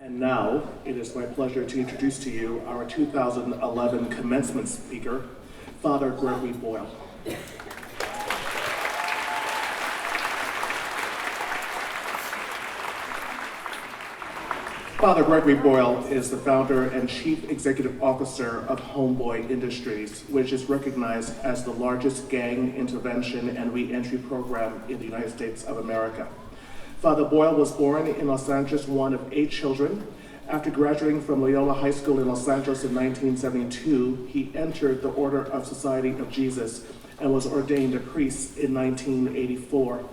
And now, it is my pleasure to introduce to you our 2011 commencement speaker, Father Gregory Boyle. Father Gregory Boyle is the founder and chief executive officer of Homeboy Industries, which is recognized as the largest gang intervention and re-entry program in the United States of America. Father Boyle was born in Los Angeles, one of 8 children. After graduating from Loyola High School in Los Angeles in 1972, he entered the Order of Society of Jesus and was ordained a priest in 1984.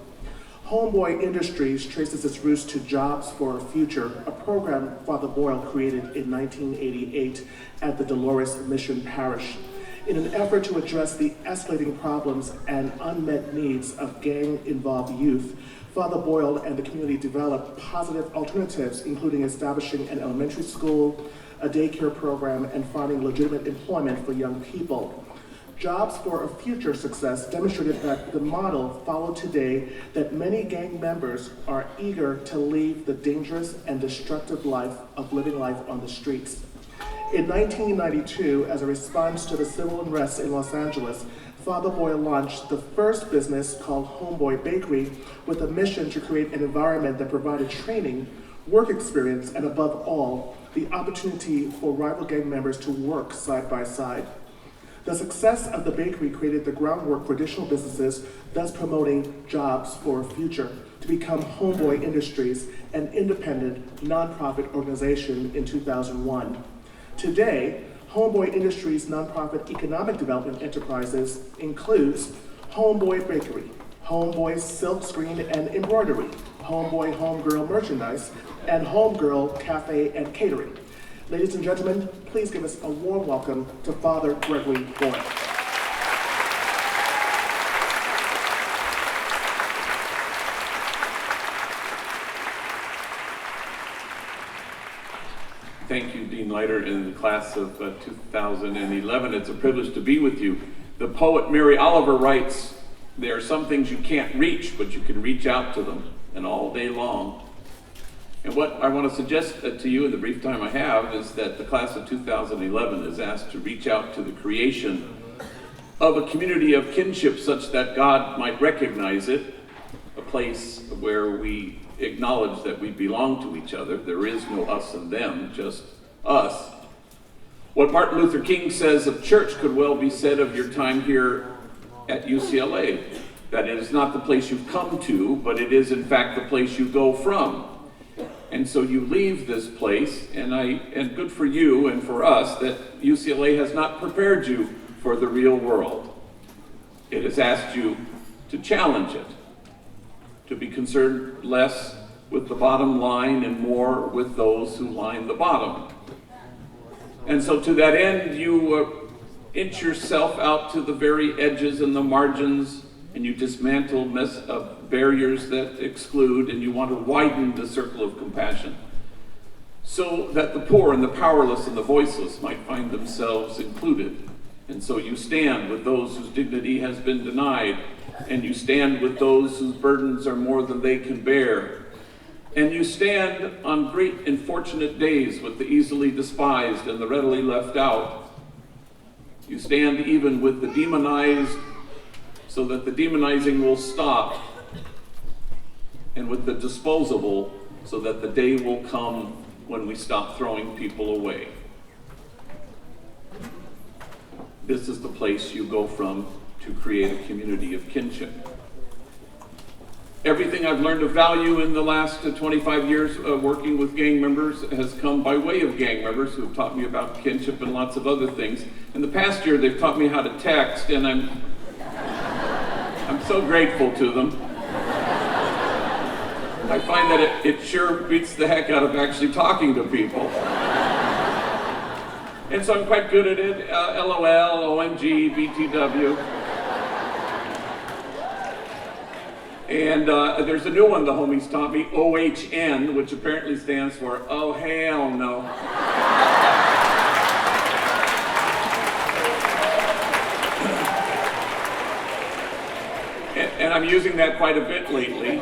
Homeboy Industries traces its roots to Jobs for a Future, a program Father Boyle created in 1988 at the Dolores Mission Parish. In an effort to address the escalating problems and unmet needs of gang-involved youth, Father Boyle and the community developed positive alternatives, including establishing an elementary school, a daycare program, and finding legitimate employment for young people. Jobs for a Future success demonstrated that the model followed today, that many gang members are eager to leave the dangerous and destructive life of living life on the streets. In 1992, as a response to the civil unrest in Los Angeles, Father Boyle launched the first business called Homeboy Bakery with a mission to create an environment that provided training, work experience, and above all, the opportunity for rival gang members to work side by side. The success of the bakery created the groundwork for additional businesses, thus promoting Jobs for a Future to become Homeboy Industries, an independent, nonprofit organization in 2001. Today, Homeboy Industries' nonprofit economic development enterprises includes Homeboy Bakery, Homeboy Silk Screen and Embroidery, Homeboy Homegirl Merchandise, and Homegirl Cafe and Catering. Ladies and gentlemen, please give us a warm welcome to Father Gregory Boyle. Thank you, Dean Leiter, and the class of 2011. It's a privilege to be with you. The poet Mary Oliver writes, "There are some things you can't reach, but you can reach out to them, and all day long." And what I want to suggest to you in the brief time I have is that the class of 2011 is asked to reach out to the creation of a community of kinship such that God might recognize it, a place where we acknowledge that we belong to each other. There is no us and them, just us. What Martin Luther King says of church could well be said of your time here at UCLA, that it is not the place you've come to, but it is in fact the place you go from. And so you leave this place, and good for you and for us that UCLA has not prepared you for the real world. It has asked you to challenge it, to be concerned less with the bottom line and more with those who line the bottom. And so to that end, you inch yourself out to the very edges and the margins, and you dismantle barriers that exclude, and you want to widen the circle of compassion so that the poor and the powerless and the voiceless might find themselves included. And so you stand with those whose dignity has been denied, and you stand with those whose burdens are more than they can bear. And you stand on great and fortunate days with the easily despised and the readily left out. You stand even with the demonized so that the demonizing will stop, and with the disposable so that the day will come when we stop throwing people away. This is the place you go from to create a community of kinship. Everything I've learned of value in the last 25 years working with gang members has come by way of gang members who have taught me about kinship and lots of other things. In the past year, they've taught me how to text, and I'm so grateful to them. I find that it sure beats the heck out of actually talking to people. And so I'm quite good at it. LOL, OMG, BTW. And there's a new one the homies taught me, OHN, which apparently stands for, oh hell no. And I'm using that quite a bit lately.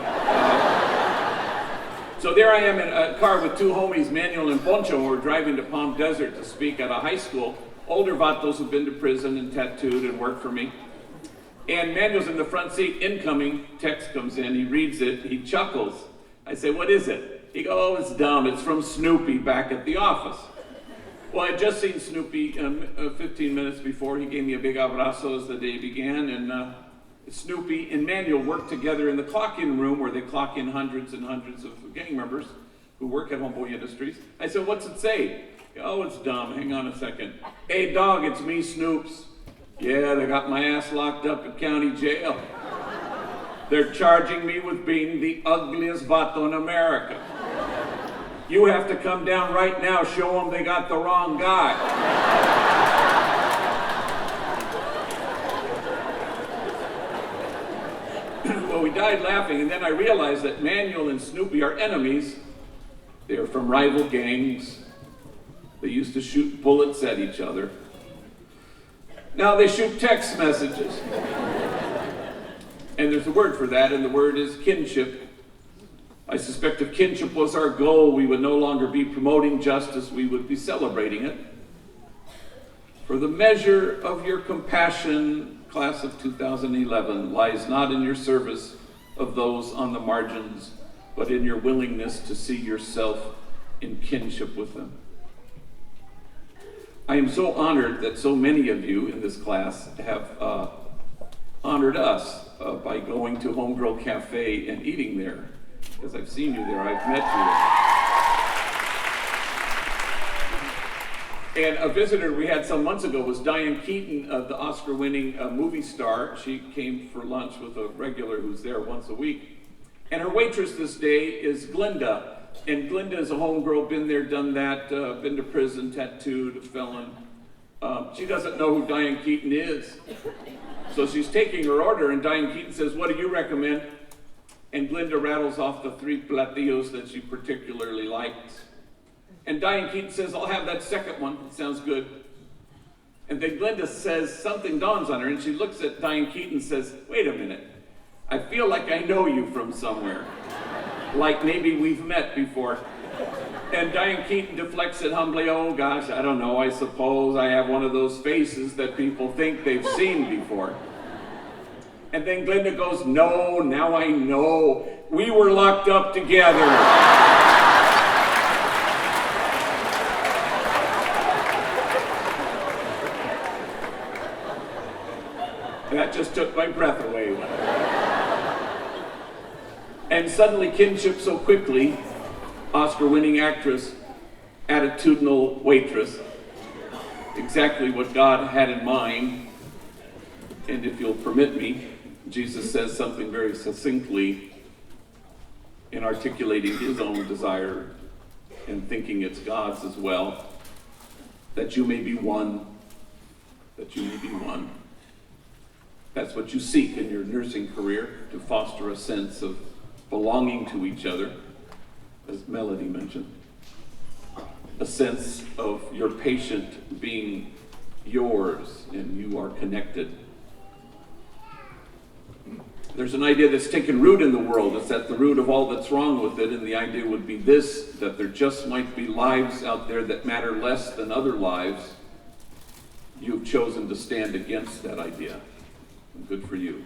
So there I am in a car with two homies, Manuel and Poncho, and we're driving to Palm Desert to speak at a high school. Older vatos who've been to prison and tattooed and worked for me. And Manuel's in the front seat, incoming, text comes in, he reads it, he chuckles. I say, what is it? He goes, oh, it's dumb, it's from Snoopy back at the office. Well, I'd just seen Snoopy 15 minutes before. He gave me a big abrazo as the day began, and Snoopy and Manuel work together in the clock-in room where they clock in hundreds and hundreds of gang members who work at Homeboy Industries. I said, what's it say? Oh, it's dumb. Hang on a second. Hey, dog, it's me, Snoops. Yeah, they got my ass locked up at county jail. They're charging me with being the ugliest vato in America. You have to come down right now, show them they got the wrong guy. Well, we died laughing, and then I realized that Manuel and Snoopy are enemies. They are from rival gangs. They used to shoot bullets at each other. Now they shoot text messages. And there's a word for that, and the word is kinship. I suspect if kinship was our goal, we would no longer be promoting justice, we would be celebrating it. For the measure of your compassion, class of 2011, lies not in your service of those on the margins, but in your willingness to see yourself in kinship with them. I am so honored that so many of you in this class have honored us by going to Homegirl Cafe and eating there. Because I've seen you there, I've met you. And a visitor we had some months ago was Diane Keaton, the Oscar-winning movie star. She came for lunch with a regular who's there once a week. And her waitress this day is Glenda. And Glenda is a homegirl, been there, done that, been to prison, tattooed, a felon. She doesn't know who Diane Keaton is. So she's taking her order, and Diane Keaton says, what do you recommend? And Glenda rattles off the 3 platillos that she particularly likes. And Diane Keaton says, I'll have that second one, it sounds good. And then Glenda says, something dawns on her, and she looks at Diane Keaton and says, wait a minute, I feel like I know you from somewhere. Like maybe we've met before. And Diane Keaton deflects it humbly, oh gosh, I don't know, I suppose I have one of those faces that people think they've seen before. And then Glenda goes, no, now I know. We were locked up together. That just took my breath away. And suddenly kinship so quickly, Oscar-winning actress, attitudinal waitress, exactly what God had in mind. And if you'll permit me, Jesus says something very succinctly in articulating his own desire and thinking it's God's as well, that you may be one, that you may be one. That's what you seek in your nursing career, to foster a sense of belonging to each other, as Melody mentioned. A sense of your patient being yours and you are connected. There's an idea that's taken root in the world. It's at the root of all that's wrong with it, and the idea would be this, that there just might be lives out there that matter less than other lives. You've chosen to stand against that idea. Good for you.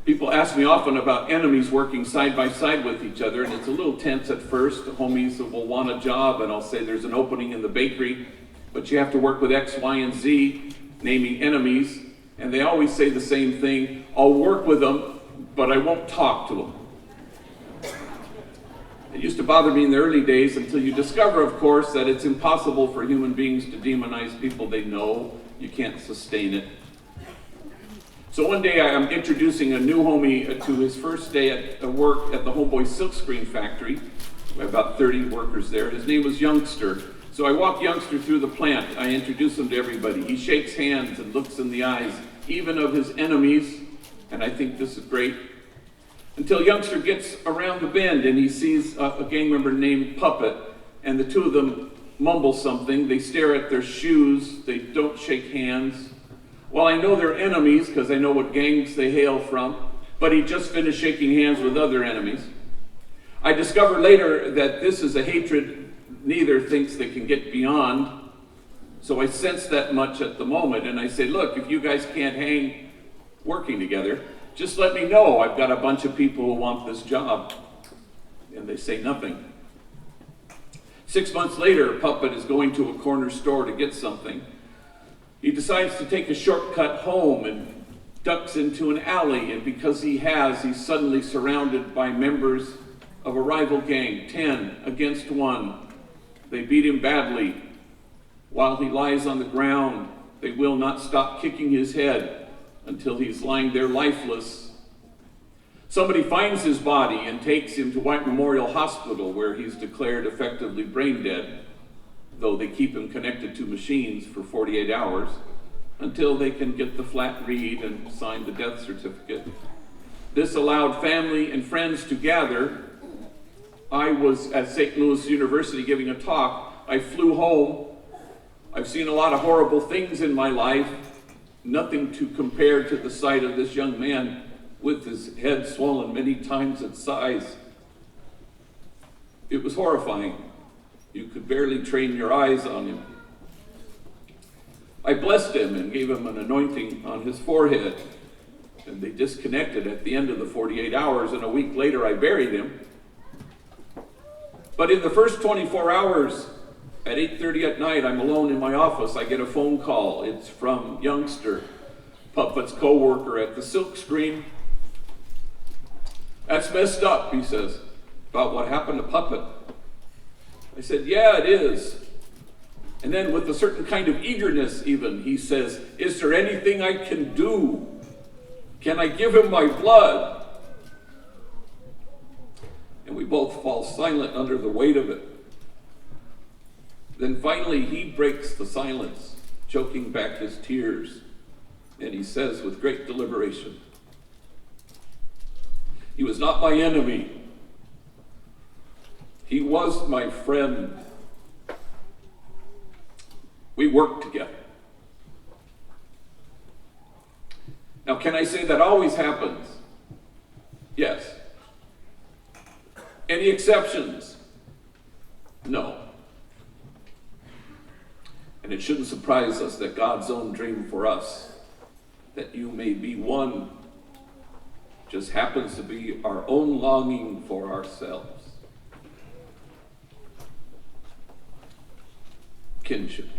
People ask me often about enemies working side by side with each other, and it's a little tense at first. The homies will want a job, and I'll say there's an opening in the bakery, but you have to work with X, Y, and Z, naming enemies, and they always say the same thing, I'll work with them, but I won't talk to them. It used to bother me in the early days until you discover, of course, that it's impossible for human beings to demonize people they know. You can't sustain it. So one day I'm introducing a new homie to his first day at work at the Homeboy silkscreen factory. We have about 30 workers there. His name was Youngster. So I walk Youngster through the plant. I introduce him to everybody. He shakes hands and looks in the eyes, even of his enemies. And I think this is great. Until Youngster gets around the bend and he sees a gang member named Puppet. And the two of them mumble something. They stare at their shoes. They don't shake hands. Well, I know they're enemies because I know what gangs they hail from. But he just finished shaking hands with other enemies. I discovered later that this is a hatred neither thinks they can get beyond. So I sense that much at the moment, and I say, look, if you guys can't hang working together, just let me know. I've got a bunch of people who want this job. And they say nothing. 6 months later, Puppet is going to a corner store to get something. He decides to take a shortcut home and ducks into an alley, and because he's suddenly surrounded by members of a rival gang, 10 against 1. They beat him badly. While he lies on the ground, they will not stop kicking his head until he's lying there lifeless. Somebody finds his body and takes him to White Memorial Hospital, where he's declared effectively brain dead, though they keep him connected to machines for 48 hours until they can get the flat read and sign the death certificate. This allowed family and friends to gather. I was at St. Louis University giving a talk. I flew home. I've seen a lot of horrible things in my life, nothing to compare to the sight of this young man with his head swollen many times its size. It was horrifying. You could barely train your eyes on him. I blessed him and gave him an anointing on his forehead, and they disconnected at the end of the 48 hours, and a week later I buried him. But in the first 24 hours, at 8:30 at night, I'm alone in my office. I get a phone call. It's from Youngster, Puppet's co-worker at the silk screen. That's messed up, he says, about what happened to Puppet. I said, yeah, it is. And then with a certain kind of eagerness even, he says, is there anything I can do? Can I give him my blood? And we both fall silent under the weight of it. Then finally he breaks the silence, choking back his tears, and he says with great deliberation, he was not my enemy. He was my friend. We worked together. Now, can I say that always happens? Yes. Any exceptions? No. And it shouldn't surprise us that God's own dream for us, that you may be one, just happens to be our own longing for ourselves. Kinship.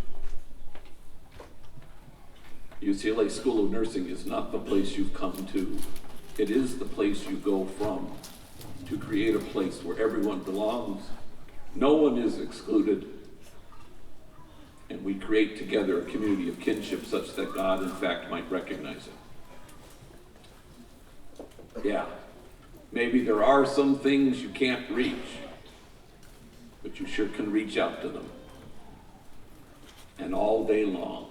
UCLA School of Nursing is not the place you've come to. It is the place you go from, to create a place where everyone belongs. No one is excluded. And we create together a community of kinship such that God, in fact, might recognize it. Yeah, maybe there are some things you can't reach, but you sure can reach out to them. And all day long.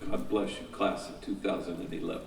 God bless you, class of 2011.